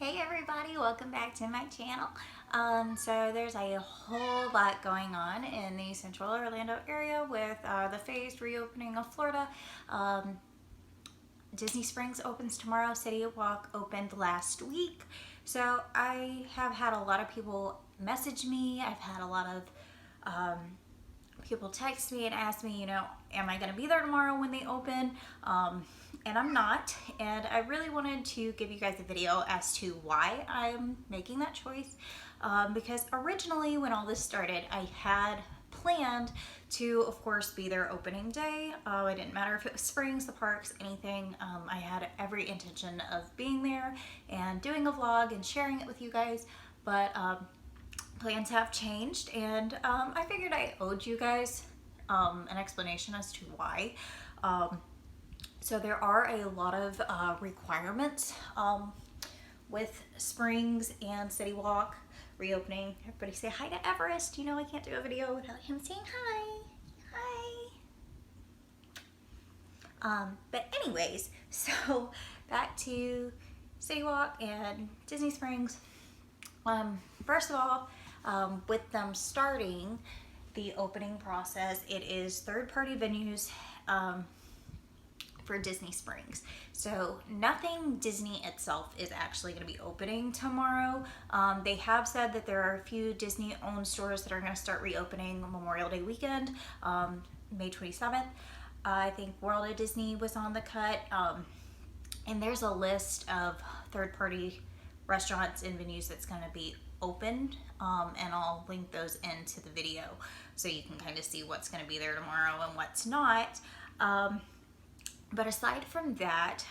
Hey everybody, welcome back to my channel. So there's a whole lot going on in the central Orlando area with the phased reopening of Florida. Disney Springs opens tomorrow. Citywalk opened last week. So I have had a lot of people message me. I've had a lot of people text me and ask me, am I going to be there tomorrow when they open? And I'm not. And I really wanted to give you guys a video as to why I'm making that choice. Because originally when all this started, I had planned to, of course, be there opening day. It didn't matter if it was Springs, the parks, anything. I had every intention of being there and doing a vlog and sharing it with you guys. But plans have changed, and I figured I owed you guys an explanation as to why. So there are a lot of requirements with Springs and Citywalk reopening. Everybody say hi to Everest. You know I can't do a video without him saying hi. Hi. But anyways, so back to Citywalk and Disney Springs. First of all, with them starting the opening process, it is third-party venues for Disney Springs. So nothing Disney itself is actually going to be opening tomorrow. They have said that there are a few Disney-owned stores that are going to start reopening Memorial Day weekend, May 27th. I think World of Disney was on the cut. And there's a list of third-party restaurants and venues that's going to be opened, and I'll link those into the video so you can kind of see what's going to be there tomorrow and what's not. But aside from that,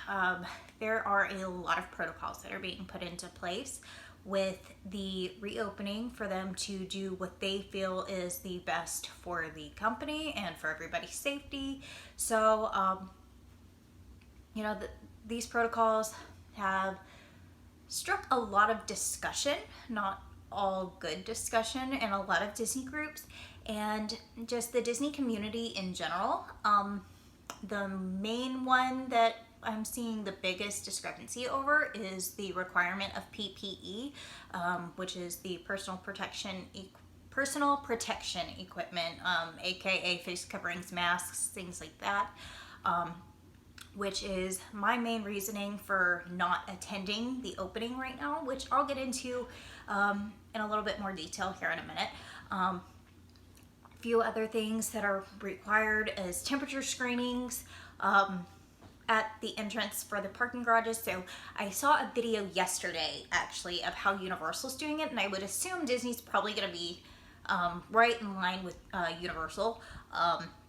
there are a lot of protocols that are being put into place with the reopening for them to do what they feel is the best for the company and for everybody's safety. So, these protocols have struck a lot of discussion, not all good discussion, in a lot of Disney groups and just the Disney community in general. The main one that I'm seeing the biggest discrepancy over is the requirement of PPE, which is the personal protection equipment, aka face coverings, masks, things like that. Which is my main reasoning for not attending the opening right now, which I'll get into in a little bit more detail here in a minute. A few other things that are required is temperature screenings at the entrance for the parking garages. So I saw a video yesterday actually of how Universal's doing it, and I would assume Disney's probably going to be right in line with Universal.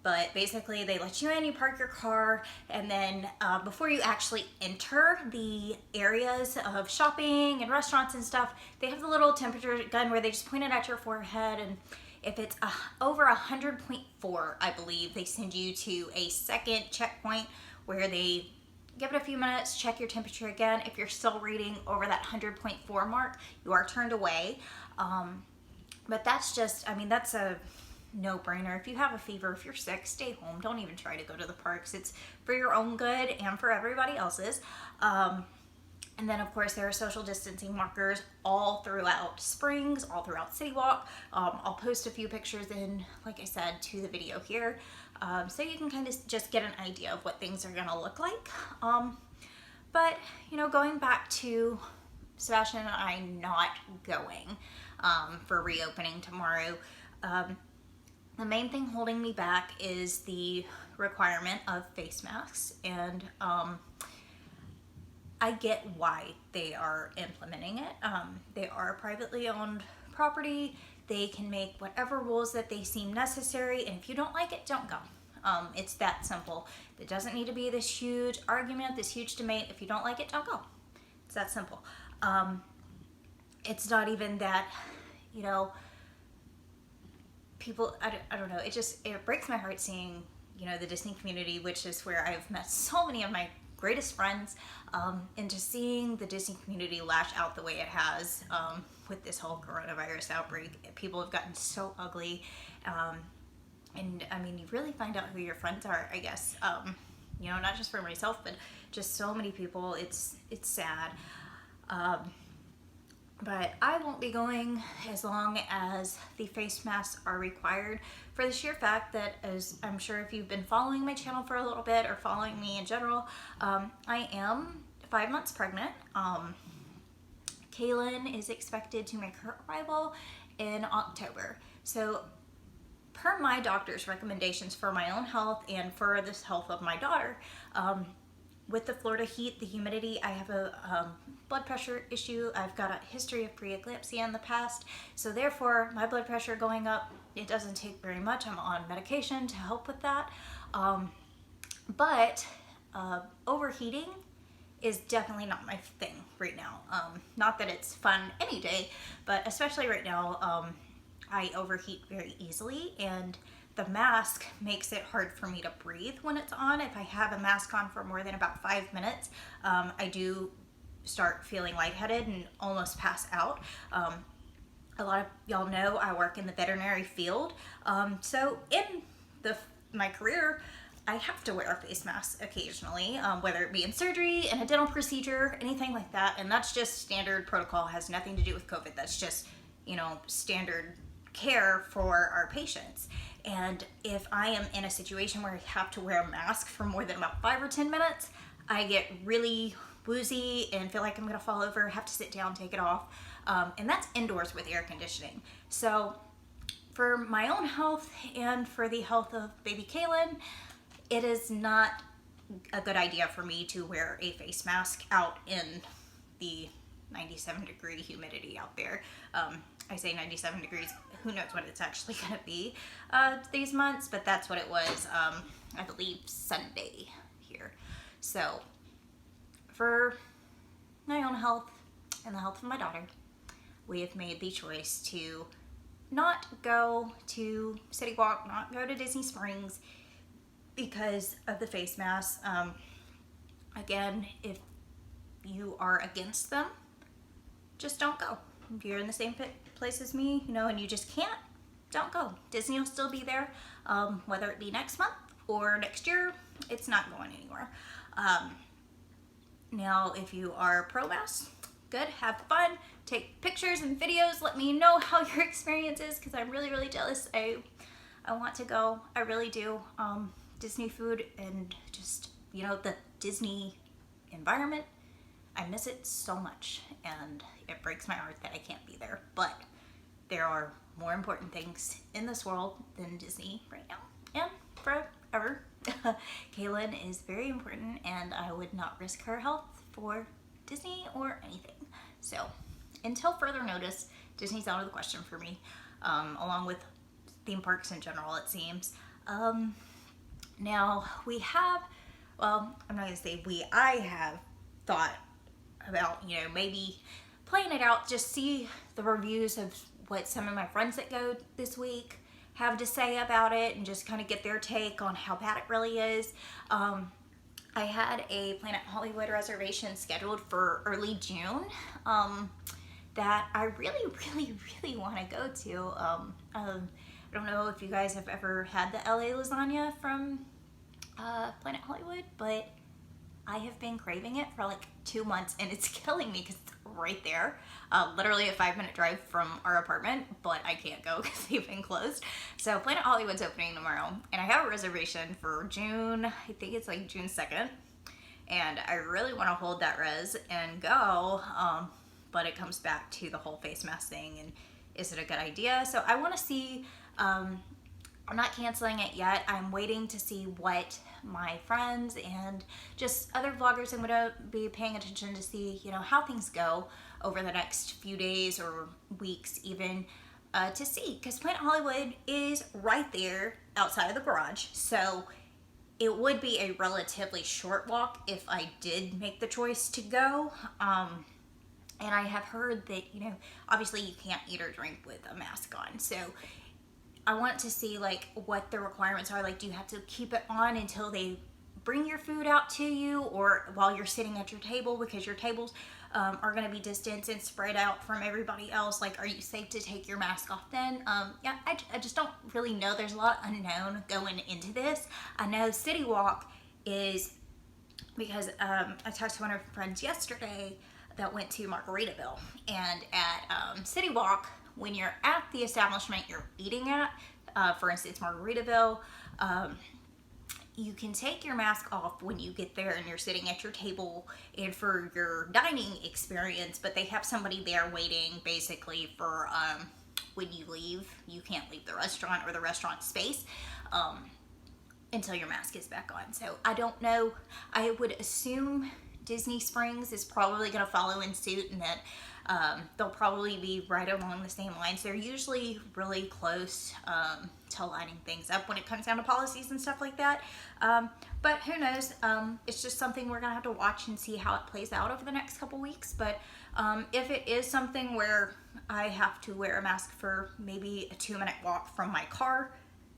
But basically they let you in, you park your car, and then before you actually enter the areas of shopping and restaurants and stuff, they have the little temperature gun where they just point it at your forehead, and if it's over 100.4, I believe, they send you to a second checkpoint where they give it a few minutes, check your temperature again. If you're still reading over that 100.4 mark, you are turned away. But that's just, that's a no-brainer. If you have a fever, if you're sick, stay home. Don't even try to go to the parks. It's for your own good and for everybody else's. And then, of course, there are social distancing markers all throughout Springs, all throughout Citywalk. I'll post a few pictures in, like I said, to the video here, so you can kind of just get an idea of what things are going to look like. But, going back to Sebastian and I not going for reopening tomorrow, the main thing holding me back is the requirement of face masks, and I get why they are implementing it. They are privately owned property. They can make whatever rules that they seem necessary, and if you don't like it, don't go. It's that simple. It doesn't need to be this huge argument, this huge debate. If you don't like it, don't go. It's that simple. It's not even that, people, I don't know, it breaks my heart seeing, the Disney community, which is where I've met so many of my greatest friends, and just seeing the Disney community lash out the way it has with this whole coronavirus outbreak. People have gotten so ugly, and you really find out who your friends are, I guess, not just for myself, but just so many people. It's sad. but I won't be going as long as the face masks are required, for the sheer fact that, as I'm sure if you've been following my channel for a little bit or following me in general, I am 5 months pregnant. Kaylin is expected to make her arrival in October. So per my doctor's recommendations for my own health and for the health of my daughter, with the Florida heat, the humidity, I have a blood pressure issue. I've got a history of preeclampsia in the past. So therefore, my blood pressure going up, it doesn't take very much. I'm on medication to help with that. But overheating is definitely not my thing right now. Not that it's fun any day, but especially right now, I overheat very easily, and the mask makes it hard for me to breathe when it's on. If I have a mask on for more than about 5 minutes, I do start feeling lightheaded and almost pass out. A lot of y'all know I work in the veterinary field, so in my career, I have to wear a face mask occasionally, whether it be in surgery, in a dental procedure, anything like that, and that's just standard protocol, has nothing to do with COVID. That's just, standard care for our patients. And if I am in a situation where I have to wear a mask for more than about 5 or 10 minutes, I get really woozy and feel like I'm gonna fall over, have to sit down, take it off. And that's indoors with air conditioning. So for my own health and for the health of baby Kaylin, it is not a good idea for me to wear a face mask out in the 97-degree humidity out there. I say 97 degrees, who knows what it's actually going to be these months, but that's what it was, I believe, Sunday here. So for my own health and the health of my daughter, we have made the choice to not go to Citywalk, not go to Disney Springs because of the face masks. Again, if you are against them, just don't go. If you're in the same place as me, and you just can't, don't go. Disney will still be there, whether it be next month or next year, it's not going anywhere. Now, if you are pro-mask, good, have fun, take pictures and videos, let me know how your experience is, because I'm really, really jealous. I want to go, I really do. Disney food and just, the Disney environment, I miss it so much, and it breaks my heart that I can't be there. But there are more important things in this world than Disney right now, and forever. Kaylin is very important, and I would not risk her health for Disney or anything. So until further notice, Disney's out of the question for me, along with theme parks in general, it seems. Now we have, well, I'm not gonna say we, I have thought about, maybe playing it out, just see the reviews of what some of my friends that go this week have to say about it, and just kind of get their take on how bad it really is. I had a Planet Hollywood reservation scheduled for early June that I really, really, really want to go to. I don't know if you guys have ever had the LA lasagna from Planet Hollywood, but I have been craving it for like 2 months, and it's killing me because it's right there. Literally a 5-minute drive from our apartment, but I can't go because they've been closed. So Planet Hollywood's opening tomorrow, and I have a reservation for June, I think it's like June 2nd, and I really want to hold that res and go, but it comes back to the whole face mask thing, and is it a good idea? So I want to see, I'm not canceling it yet. I'm waiting to see what my friends and just other vloggers I'm gonna be paying attention to see, how things go over the next few days or weeks even, to see, because Planet Hollywood is right there outside of the garage. So it would be a relatively short walk if I did make the choice to go. And I have heard that, obviously you can't eat or drink with a mask on. So I want to see like what the requirements are. Like, do you have to keep it on until they bring your food out to you, or while you're sitting at your table, because your tables are going to be distanced and spread out from everybody else? Like, are you safe to take your mask off then? Yeah, I just don't really know. There's a lot unknown going into this. I know Citywalk is, because I talked to one of my friends yesterday that went to Margaritaville. And at Citywalk, when you're at the establishment you're eating at, for instance, Margaritaville, you can take your mask off when you get there and you're sitting at your table and for your dining experience, but they have somebody there waiting basically for when you leave. You can't leave the restaurant or the restaurant space until your mask is back on. So I don't know. I would assume Disney Springs is probably going to follow in suit, and that they'll probably be right along the same lines. They're usually really close to lining things up when it comes down to policies and stuff like that. But who knows? It's just something we're going to have to watch and see how it plays out over the next couple weeks. But if it is something where I have to wear a mask for maybe a 2-minute walk from my car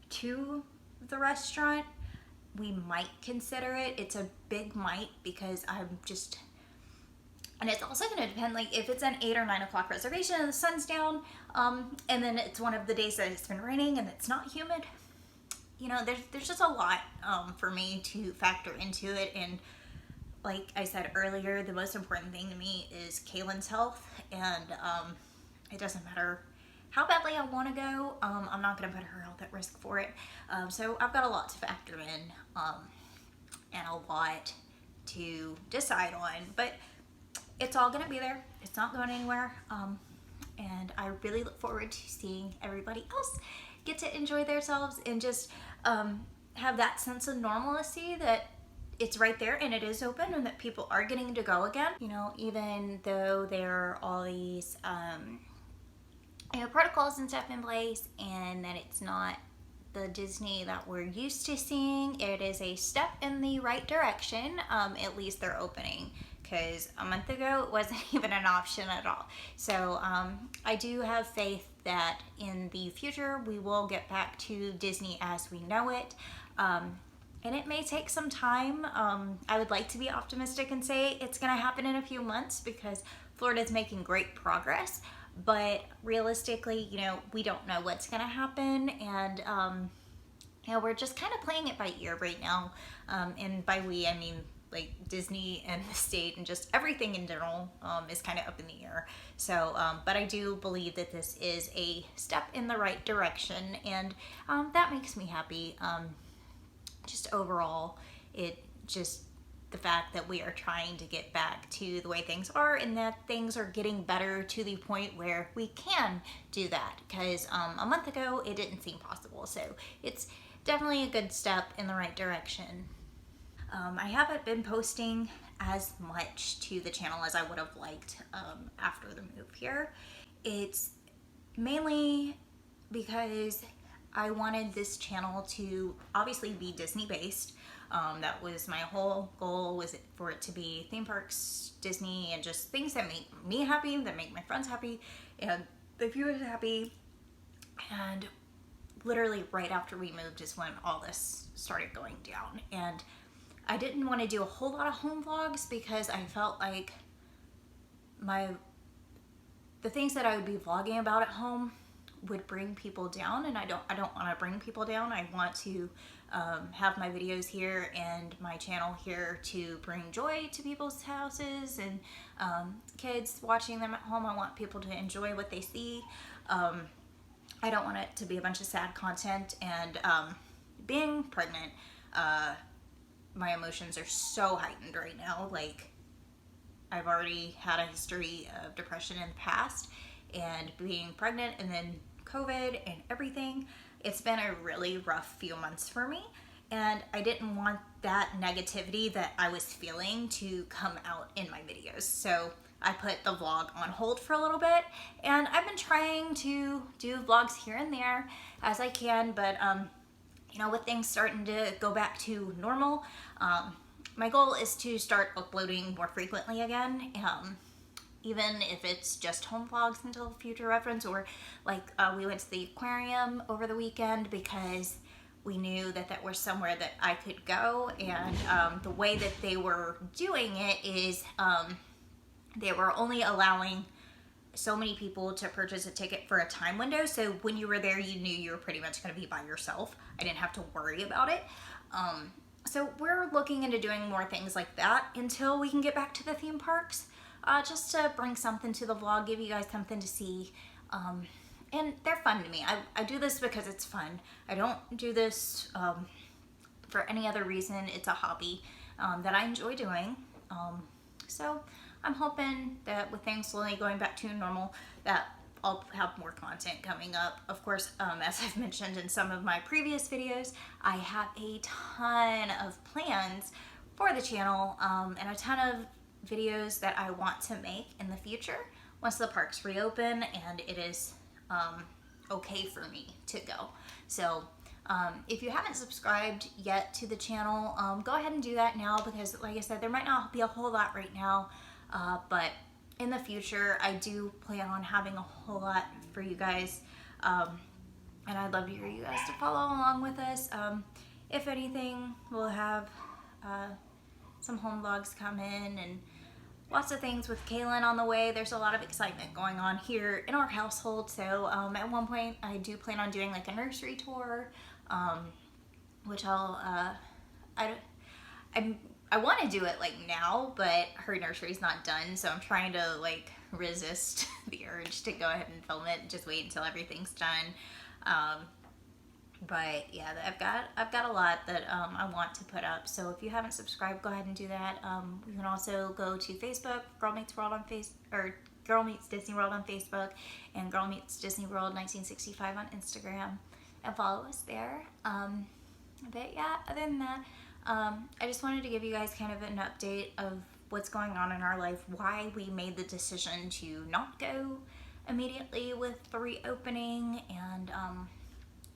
to the restaurant, we might consider it. It's a big might, because I'm just, and it's also going to depend, like if it's an 8 or 9 o'clock reservation and the sun's down, and then it's one of the days that it's been raining and it's not humid, you know, there's just a lot for me to factor into it. And like I said earlier, the most important thing to me is Kaylin's health, and it doesn't matter how badly I want to go, I'm not going to put her health at risk for it. So I've got a lot to factor in, and a lot to decide on, but it's all going to be there. It's not going anywhere. And I really look forward to seeing everybody else get to enjoy themselves and just have that sense of normalcy that it's right there and it is open and that people are getting to go again. You know, even though there are all these protocols and stuff in place, and that it's not the Disney that we're used to seeing, it is a step in the right direction. At least they're opening, because a month ago it wasn't even an option at all. So I do have faith that in the future we will get back to Disney as we know it. And it may take some time. I would like to be optimistic and say it's going to happen in a few months, because Florida is making great progress. But realistically, you know, we don't know what's going to happen. And, you know, we're just kind of playing it by ear right now. And by we, I mean, like Disney and the state and just everything in general is kind of up in the air. So, but I do believe that this is a step in the right direction. And that makes me happy. Just overall, it just, the fact that we are trying to get back to the way things are, and that things are getting better to the point where we can do that, because a month ago it didn't seem possible. So it's definitely a good step in the right direction. I haven't been posting as much to the channel as I would have liked after the move here. It's mainly because I wanted this channel to obviously be Disney based. That was my whole goal, was for it to be theme parks, Disney, and just things that make me happy, that make my friends happy, and the viewers happy. And literally right after we moved is when all this started going down. And I didn't want to do a whole lot of home vlogs, because I felt like the things that I would be vlogging about at home would bring people down, and I don't want to bring people down. I want to have my videos here and my channel here to bring joy to people's houses and kids watching them at home. I want people to enjoy what they see. I don't want it to be a bunch of sad content. And being pregnant, my emotions are so heightened right now. Like, I've already had a history of depression in the past, and being pregnant and then COVID and everything, it's been a really rough few months for me, and I didn't want that negativity that I was feeling to come out in my videos. So I put the vlog on hold for a little bit, and I've been trying to do vlogs here and there as I can, but you know, with things starting to go back to normal, my goal is to start uploading more frequently again. Even if it's just home vlogs until future reference, or like we went to the aquarium over the weekend because we knew that that was somewhere that I could go. And the way that they were doing it is they were only allowing so many people to purchase a ticket for a time window. So when you were there, you knew you were pretty much going to be by yourself. I didn't have to worry about it. So we're looking into doing more things like that until we can get back to the theme parks. just to bring something to the vlog, give you guys something to see. And they're fun to me. I do this because it's fun. I don't do this for any other reason. It's a hobby that I enjoy doing. So I'm hoping that with things slowly going back to normal, that I'll have more content coming up. Of course, as I've mentioned in some of my previous videos, I have a ton of plans for the channel and a ton of videos that I want to make in the future once the parks reopen and it is okay for me to go. So if you haven't subscribed yet to the channel, go ahead and do that now, because like I said, there might not be a whole lot right now, but in the future I do plan on having a whole lot for you guys, and I'd love for you guys to follow along with us. If anything, we'll have some home vlogs come in and lots of things with Kaylin on the way. There's a lot of excitement going on here in our household. So at one point I do plan on doing like a nursery tour, which I want to do it like now, but her nursery's not done, so I'm trying to like resist the urge to go ahead and film it and just wait until everything's done. But yeah, I've got a lot that I want to put up. So if you haven't subscribed, go ahead and do that. You can also go to Facebook, Girl Meets World on or Girl Meets Disney World on Facebook, and Girl Meets Disney World 1965 on Instagram, and follow us there. But yeah, other than that, I just wanted to give you guys kind of an update of what's going on in our life, why we made the decision to not go immediately with the reopening, and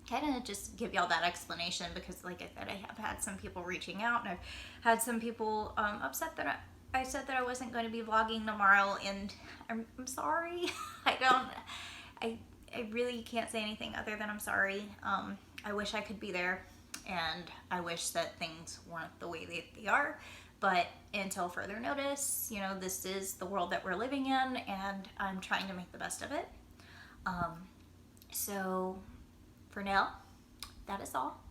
kind of just give y'all that explanation, because like I said, I have had some people reaching out, and I've had some people upset that I said that I wasn't going to be vlogging tomorrow, and I'm sorry. I really can't say anything other than I'm sorry. I wish I could be there, and I wish that things weren't the way they are, but until further notice, you know, this is the world that we're living in, and I'm trying to make the best of it. So for now, that is all,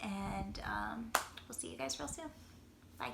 and we'll see you guys real soon. Bye.